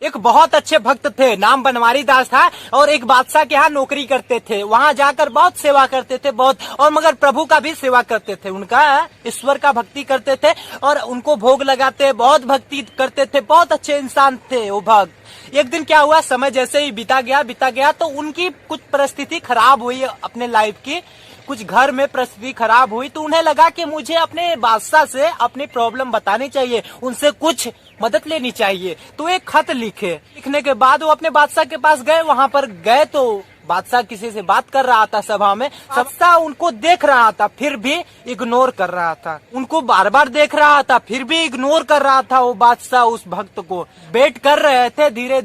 एक बहुत अच्छे भक्त थे, नाम बनवारी दास था और एक बादशाह के यहाँ नौकरी करते थे। वहाँ जाकर बहुत सेवा करते थे, बहुत, और मगर प्रभु का भी सेवा करते थे, उनका ईश्वर का भक्ति करते थे और उनको भोग लगाते, बहुत भक्ति करते थे, बहुत अच्छे इंसान थे वो भक्त। एक दिन क्या हुआ, समय जैसे ही बीता गया तो उनकी कुछ परिस्थिति खराब हुई अपने लाइफ की, कुछ घर में परिस्थिति खराब हुई, तो उन्हें लगा कि मुझे अपने बादशाह से अपनी प्रॉब्लम बतानी चाहिए, उनसे कुछ मदद लेनी चाहिए। तो एक खत लिखने के बाद वो अपने बादशाह के पास गए। वहां पर गए तो बादशाह किसी से बात कर रहा था सभा में। बादशाह उनको देख रहा था फिर भी इग्नोर कर रहा था, उनको बार बार देख रहा था फिर भी इग्नोर कर रहा था वो बादशाह उस भक्त को। वेट कर रहे थे, धीरे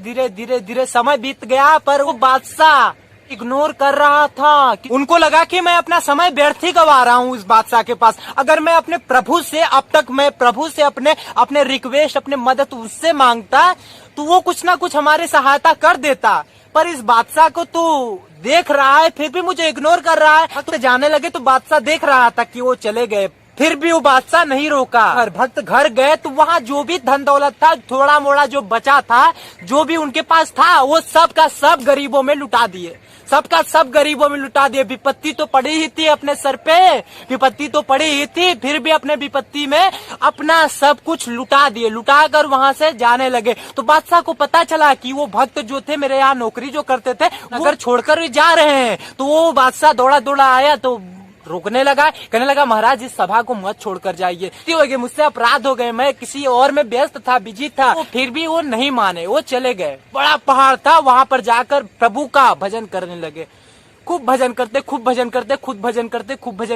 धीरे समय बीत गया पर वो बादशाह इग्नोर कर रहा था। उनको लगा कि मैं अपना समय व्यर्थ ही गवा रहा हूँ इस बादशाह के पास। अगर मैं अपने प्रभु से, अब तक मैं प्रभु से अपने रिक्वेस्ट, अपने मदद उससे मांगता तो वो कुछ ना कुछ हमारी सहायता कर देता, पर इस बादशाह को तो देख रहा है फिर भी मुझे इग्नोर कर रहा है। भक्त जाने लगे तो बादशाह देख रहा था कि वो चले गए, फिर भी वो बादशाह नहीं रोका। और भक्त घर गए तो वहाँ जो भी धन दौलत था, थोड़ा मोड़ा जो बचा था, जो भी उनके पास था, वो सब का सब गरीबों में लुटा दिए, सबका सब गरीबों में लुटा दिए। विपत्ति तो पड़ी ही थी अपने सर पे, विपत्ति तो पड़ी ही थी, फिर भी अपने विपत्ति में अपना सब कुछ लुटा दिए। लुटा कर वहां से जाने लगे तो बादशाह को पता चला कि वो भक्त जो थे, मेरे यहाँ नौकरी जो करते थे, वो घर छोड़कर जा रहे हैं। तो वो बादशाह दौड़ा आया तो रोकने लगा, कहने लगा महाराज इस सभा को मत छोड़कर जाइए, हो गए मुझसे अपराध हो गए, मैं किसी और में व्यस्त था, बिजी था। फिर भी वो नहीं माने, वो चले गए। बड़ा पहाड़ था, वहां पर जाकर प्रभु का भजन करने लगे। खूब भजन करते, खूब भजन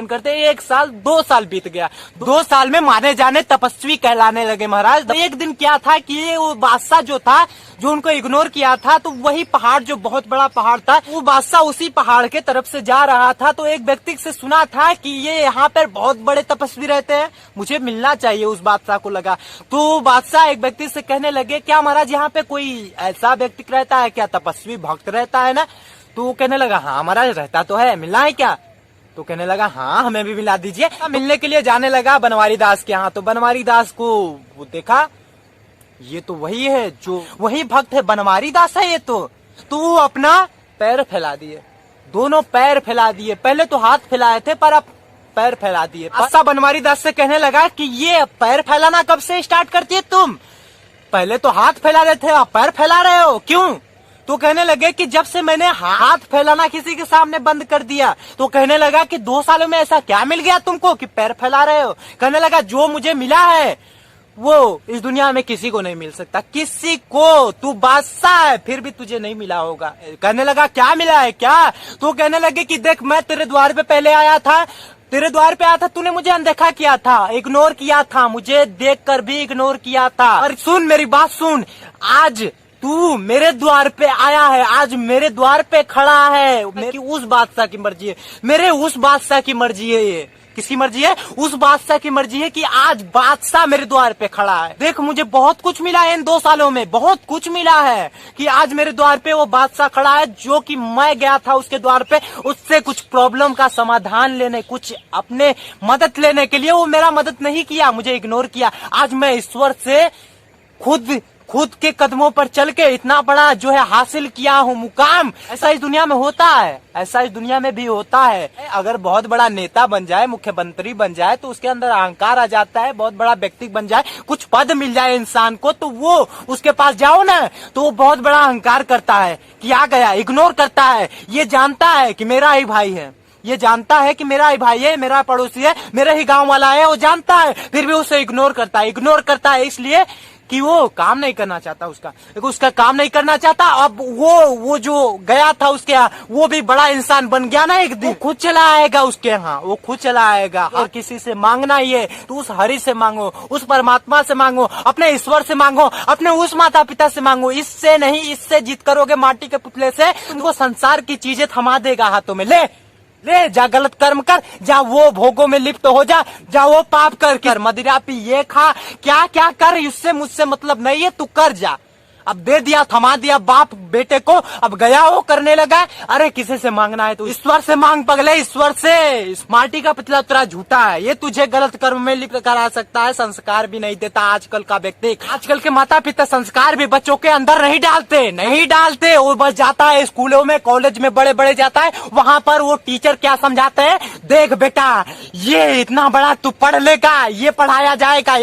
करते 1 साल 2 साल बीत गया। 2 साल में माने जाने तपस्वी कहलाने लगे महाराज। तो एक दिन क्या था कि ये वो बादशाह जो था, जो उनको इग्नोर किया था, तो वही पहाड़ जो बहुत बड़ा पहाड़ था, वो बादशाह उसी पहाड़ के तरफ से जा रहा था। तो एक व्यक्ति से सुना था कि ये यहाँ पर बहुत बड़े तपस्वी रहते हैं, मुझे मिलना चाहिए, उस बादशाह को लगा। तो बादशाह एक व्यक्ति से कहने लगे, क्या महाराज यहाँ पे कोई ऐसा व्यक्ति रहता है क्या, तपस्वी भक्त रहता है ना? तो वो कहने लगा हाँ महाराज रहता तो है, मिलना है क्या? तो कहने लगा हाँ हमें भी मिला दीजिए। मिलने के लिए जाने लगा बनवारी दास के यहाँ। तो बनवारी दास को वो देखा, ये तो वही है, जो वही भक्त है, बनवारी दास है ये तो वो अपना पैर फैला दिए, दोनों पैर फैला दिए। पहले तो हाथ फैलाए थे पर अब पैर फैला दिए। अच्छा बनवारी दास से कहने लगा कि ये पैर फैलाना कब से स्टार्ट करती है तुम? पहले तो हाथ फैला रहे थे, अब पैर फैला रहे हो, क्यों? तो कहने लगे कि जब से मैंने हाथ फैलाना किसी के सामने बंद कर दिया। तो कहने लगा कि 2 सालों में ऐसा क्या मिल गया तुमको कि पैर फैला रहे हो? कहने लगा जो मुझे मिला है वो इस दुनिया में किसी को नहीं मिल सकता, किसी को। तू बादशाह है फिर भी तुझे नहीं मिला होगा। कहने लगा क्या मिला है क्या? तो कहने लगे कि देख मैं तेरे द्वार पे पहले आया था, तूने मुझे अनदेखा किया था, इग्नोर किया था, मुझे देखकर भी इग्नोर किया था। और सुन मेरी बात सुन, आज तू मेरे द्वार पे आया है, आज मेरे द्वार पे खड़ा है। मेरी उस बादशाह की मर्जी है, मेरे उस बादशाह की मर्जी है। ये किसकी मर्जी है? उस बादशाह की मर्जी है कि आज बादशाह मेरे द्वार पे खड़ा है। देख मुझे बहुत कुछ मिला है इन 2 सालों में, बहुत कुछ मिला है कि आज मेरे द्वार पे वो बादशाह खड़ा है, जो कि मैं गया था उसके द्वार पे, उससे कुछ प्रॉब्लम का समाधान लेने, कुछ अपने मदद लेने के लिए। वो मेरा मदद नहीं किया, मुझे इग्नोर किया। आज मैं ईश्वर से खुद के कदमों पर चल के इतना बड़ा जो है हासिल किया हूँ मुकाम। ऐसा इस दुनिया में होता है, ऐसा इस दुनिया में भी होता है। अगर बहुत बड़ा नेता बन जाए, मुख्यमंत्री बन जाए, तो उसके अंदर अहंकार आ जाता है। बहुत बड़ा व्यक्ति बन जाए, कुछ पद मिल जाए इंसान को, तो वो उसके पास जाओ ना तो वो बहुत बड़ा अहंकार करता है कि आ गया, इग्नोर करता है। ये जानता है कि मेरा ही भाई है, ये जानता है कि मेरा ही भाई है, मेरा पड़ोसी है, मेरे ही गांव वाला है, वो जानता है, फिर भी उसे इग्नोर करता है इसलिए कि वो काम नहीं करना चाहता, उसका काम नहीं करना चाहता। अब वो जो गया था उसके यहाँ, वो भी बड़ा इंसान बन गया ना, एक दिन खुद चला आएगा उसके यहाँ, वो खुद चला आएगा। और किसी से मांगना ही है तो उस हरि से मांगो, उस परमात्मा से मांगो, अपने ईश्वर से मांगो, अपने उस माता पिता से मांगो। इससे नहीं, इससे जीत करोगे माटी के पुतले से, तुमको संसार की चीजें थमा देगा हाथों में। ले जा गलत कर्म कर, जा वो भोगों में लिप्त हो जा वो पाप कर, मदिरा पी, ये खा, क्या क्या कर, इससे मुझसे मतलब नहीं है, तू कर जा। अब दे दिया, थमा दिया बाप बेटे को, अब गया वो करने लगा। अरे किसी से मांगना है तो ईश्वर से मांग पगले, ईश्वर से। स्मार्टी का पिछला तेरा झूठा है, ये तुझे गलत कर्म में लिप्त करा सकता है, संस्कार भी नहीं देता आजकल का व्यक्ति। आजकल के माता पिता संस्कार भी बच्चों के अंदर नहीं डालते। वो बस जाता है स्कूलों में, कॉलेज में बड़े बड़े जाता है, वहां पर वो टीचर क्या समझाते हैं, देख बेटा ये इतना बड़ा तू पढ़ लेगा, ये पढ़ाया जाएगा,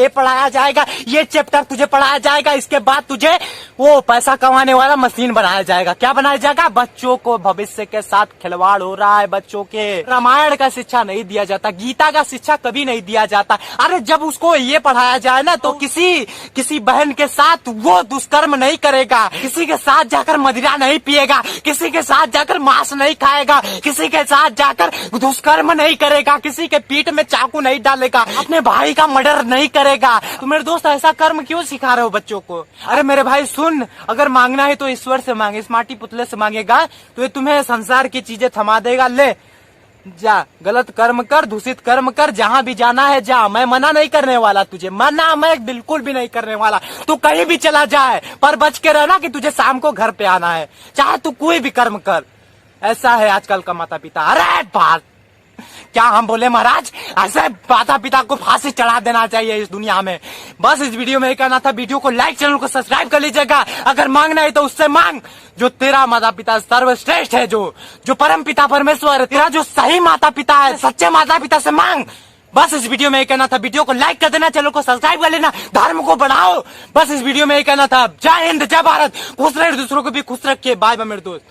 ये चैप्टर तुझे पढ़ाया जाएगा, इसके बाद तुझे वो पैसा कमाने वाला मशीन बनाया जाएगा। क्या बनाया जाएगा? बच्चों को भविष्य के साथ खिलवाड़ हो रहा है। बच्चों के रामायण का शिक्षा नहीं दिया जाता, गीता का शिक्षा कभी नहीं दिया जाता। अरे जब उसको ये पढ़ाया जाए ना तो किसी बहन के साथ वो दुष्कर्म नहीं करेगा, किसी के साथ जाकर मदिरा नहीं पिएगा, किसी के साथ जाकर मांस नहीं खाएगा, किसी के साथ जाकर दुष्कर्म नहीं करेगा, किसी के पीठ में चाकू नहीं डालेगा, अपने भाई का मर्डर नहीं करेगा। तो मेरे दोस्त ऐसा कर्म क्यों सिखा रहे हो बच्चों को? अरे मेरे भाई सुन, अगर मांगना है तो ईश्वर से मांगे, स्मार्टी पुतले से मांगेगा तो ये तुम्हें संसार की चीजें थमा देगा। ले जा, गलत कर्म कर, दूषित कर्म कर, जहां भी जाना है जा। मैं मना नहीं करने वाला तुझे, मना मैं बिल्कुल भी नहीं करने वाला। तू कहीं भी चला जाए पर बच के रहना कि तुझे शाम को घर पे आना है, चाहे तू कोई भी कर्म कर। ऐसा है आजकल का माता पिता। अरे बात क्या हम बोले महाराज, ऐसे माता पिता को फांसी चढ़ा देना चाहिए इस दुनिया में। बस इस वीडियो में कहना था, वीडियो को लाइक, चैनल को सब्सक्राइब कर लीजिएगा। अगर मांगना है तो उससे मांग जो तेरा माता पिता सर्वश्रेष्ठ है, जो परम पिता परमेश्वर है, तेरा जो सही माता पिता है, सच्चे माता पिता से मांग। बस इस वीडियो में कहना था, वीडियो को लाइक कर देना, चैनल को सब्सक्राइब कर लेना, धर्म को बढ़ाओ। बस इस वीडियो में कहना था, जय हिंद जय भारत, खुश रहे, दूसरों को भी खुश रखिए। बाय बाय मेरे दोस्त।